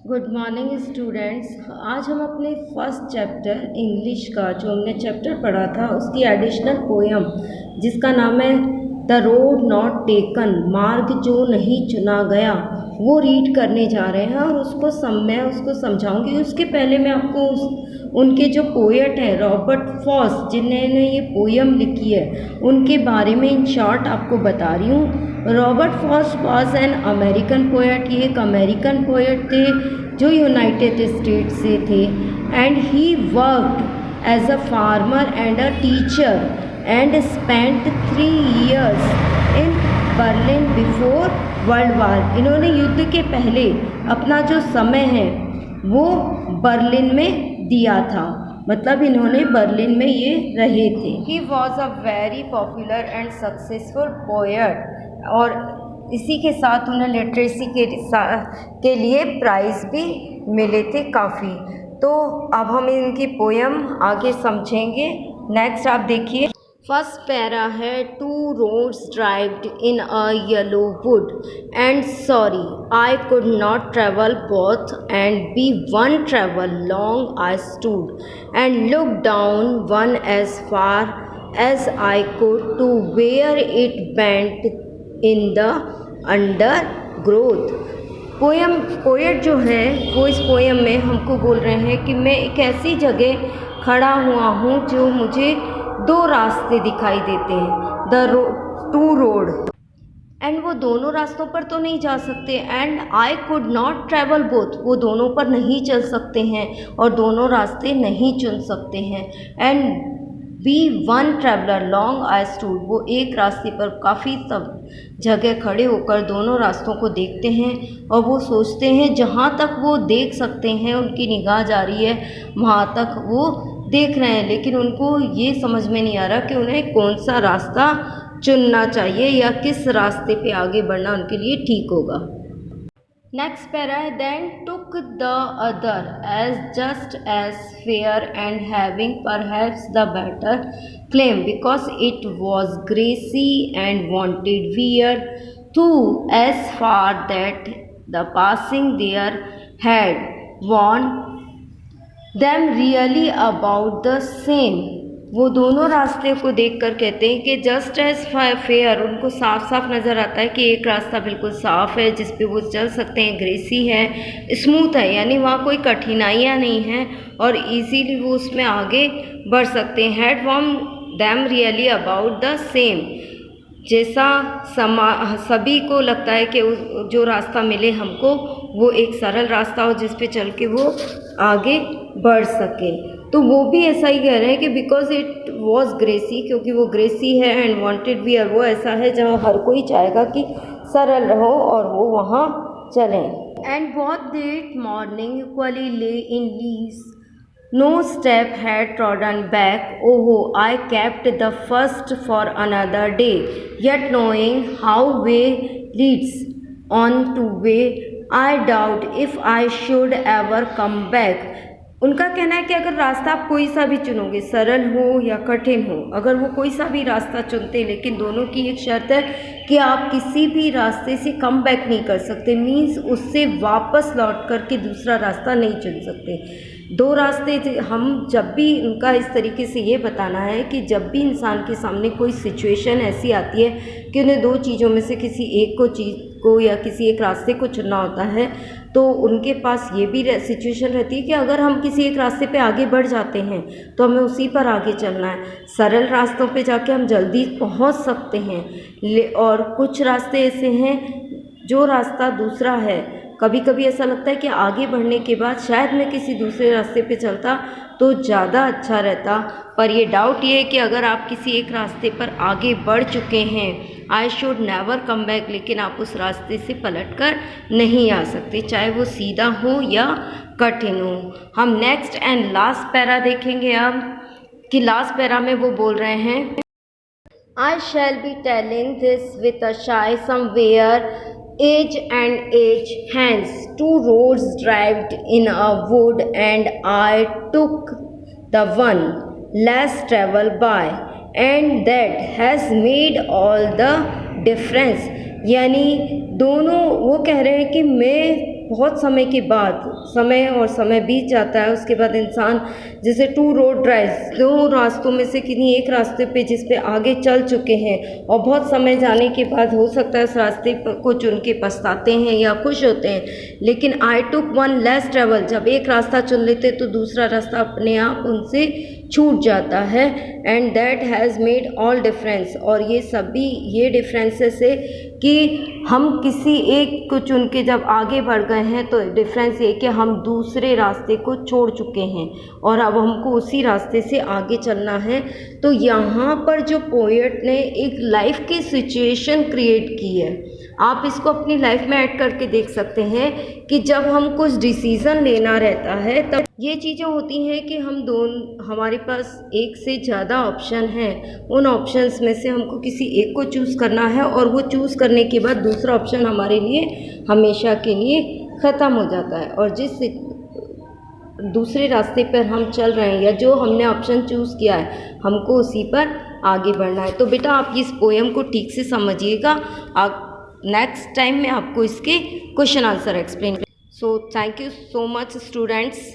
Good morning students. आज हम अपने फर्स्ट चैप्टर इंग्लिश का जो हमने चैप्टर पढ़ा था उसकी एडिशनल पोयम जिसका नाम है द रोड नॉट टेकन, मार्ग जो नहीं चुना गया, वो रीड करने जा रहे हैं और मैं उसको समझाऊंगी। उसके पहले मैं आपको उनके जो पोएट हैं रॉबर्ट फ्रॉस्ट जिन्होंने ये पोयम लिखी है उनके बारे में इन शॉर्ट आपको बता रही हूँ। Robert Frost was an American poet. ये एक अमेरिकन पोएट थे जो यूनाइटेड स्टेट से थे। And he worked as a farmer and a teacher and spent 3 years in Berlin before World War. इन्होंने युद्ध के पहले अपना जो समय है वो बर्लिन में दिया था, मतलब इन्होंने बर्लिन में ये रहे थे। He was a very popular and successful poet और इसी के साथ उन्हें लिटरेसी के लिए प्राइज़ भी मिले थे काफ़ी। तो अब हम इनकी पोयम आगे समझेंगे। नेक्स्ट आप देखिए, फर्स्ट पैरा है two roads drived in a yellow wood and sorry I could not travel both and be one travel long I stood and look down one as far as I could to where it bent in the undergrowth. Poet जो है वो इस poem में हमको बोल रहे हैं कि मैं एक ऐसी जगह खड़ा हुआ हूँ जो मुझे 2 रास्ते दिखाई देते हैं, टू रोड, एंड वो दोनों रास्तों पर तो नहीं जा सकते। And I could not travel both, वो दोनों पर नहीं चल सकते हैं और दोनों रास्ते नहीं चुन सकते हैं। And be one traveller long I stood, वो एक रास्ते पर काफ़ी सब जगह खड़े होकर दोनों रास्तों को देखते हैं और वो सोचते हैं जहाँ तक वो देख सकते हैं, उनकी निगाह जा रही है वहाँ तक वो देख रहे हैं, लेकिन उनको ये समझ में नहीं आ रहा कि उन्हें कौन सा रास्ता चुनना चाहिए या किस रास्ते पे आगे बढ़ना उनके लिए ठीक होगा। नेक्स्ट पैरा है then took the other as just as fair and having perhaps the better claim because it was grassy and wanted wear to as far that the passing there had worn them really about the same. वो दोनों रास्ते को देखकर कहते हैं कि just as fair, उनको साफ साफ नज़र आता है कि एक रास्ता बिल्कुल साफ़ है जिस पे वो चल सकते हैं, ग्रेसी है, स्मूथ है, यानी वहाँ कोई कठिनाइयाँ नहीं हैं और इजीली वो उसमें आगे बढ़ सकते हैं। Had worn them really about the same, जैसा सभी को लगता है कि जो रास्ता मिले हमको वो एक सरल रास्ता हो जिस पे चल के वो आगे बढ़ सके। तो वो भी ऐसा ही कह रहे हैं कि बिकॉज इट वॉज ग्रेसी, क्योंकि वो ग्रेसी है, एंड वांटेड वियर, वो ऐसा है जहाँ हर कोई चाहेगा कि सरल रहो और वो वहाँ चलें। एंड बहुत लेट मॉर्निंग इक्वली ले in leaves, no step had trodden back. Oh, I kept the first for another day, yet knowing how way leads on to way, I doubt if I should ever come back. उनका कहना है कि अगर रास्ता आप कोई सा भी चुनोगे, सरल हो या कठिन हो, अगर वो कोई सा भी रास्ता चुनते, लेकिन दोनों की एक शर्त है कि आप किसी भी रास्ते से कम बैक नहीं कर सकते, मीन्स उससे वापस लौट करके दूसरा रास्ता नहीं चुन सकते। 2 रास्ते हम जब भी उनका इस तरीके से ये बताना है कि जब भी इंसान के सामने कोई सिचुएशन ऐसी आती है कि उन्हें 2 चीज़ों में से किसी एक को या किसी एक रास्ते को चुनना होता है, तो उनके पास ये भी सिचुएशन रहती है कि अगर हम किसी एक रास्ते पे आगे बढ़ जाते हैं तो हमें उसी पर आगे चलना है। सरल रास्तों पे जाके हम जल्दी पहुंच सकते हैं और कुछ रास्ते ऐसे हैं जो रास्ता दूसरा है, कभी कभी ऐसा लगता है कि आगे बढ़ने के बाद शायद मैं किसी दूसरे रास्ते पे चलता तो ज़्यादा अच्छा रहता, पर ये डाउट ये है कि अगर आप किसी एक रास्ते पर आगे बढ़ चुके हैं, I should never come back, लेकिन आप उस रास्ते से पलट कर नहीं आ सकते, चाहे वो सीधा हो या कठिन हो। हम नेक्स्ट एंड लास्ट पैरा देखेंगे अब कि लास्ट पैरा में वो बोल रहे हैं, I shall be telling this with a shy somewhere, age and age hence, 2 roads drived in a wood, and I took the one less traveled by, and that has made all the difference। यानी दोनों वो कह रहे हैं कि मैं बहुत समय के बाद समय बीत जाता है, उसके बाद इंसान जैसे टू रोड ड्राइव्स, दो रास्तों में से किन्हीं एक रास्ते पे जिस पे आगे चल चुके हैं और बहुत समय जाने के बाद हो सकता है उस रास्ते को चुन के पछताते हैं या खुश होते हैं, लेकिन आई टुक वन लेस ट्रेवल, जब एक रास्ता चुन लेते तो दूसरा रास्ता अपने आप उनसे छूट जाता है। And that has made all difference, और ये डिफरेंसेस है कि हम किसी एक को चुन के जब आगे बढ़ गए हैं तो डिफरेंस ये कि हम दूसरे रास्ते को छोड़ चुके हैं और अब हमको उसी रास्ते से आगे चलना है। तो यहाँ पर जो पोएट ने एक लाइफ की सिचुएशन क्रिएट की है, आप इसको अपनी लाइफ में ऐड करके देख सकते हैं कि जब हम कुछ डिसीज़न लेना रहता है तब ये चीज़ें होती हैं कि हमारे पास एक से ज़्यादा ऑप्शन हैं, उन ऑप्शंस में से हमको किसी एक को चूज़ करना है और वो चूज़ करने के बाद दूसरा ऑप्शन हमारे लिए हमेशा के लिए ख़त्म हो जाता है, और जिस दूसरे रास्ते पर हम चल रहे हैं या जो हमने ऑप्शन चूज़ किया है हमको उसी पर आगे बढ़ना है। तो बेटा आप इस पोएम को ठीक से समझिएगा, आप नेक्स्ट टाइम में आपको इसके question answer explain. So thank you so much students.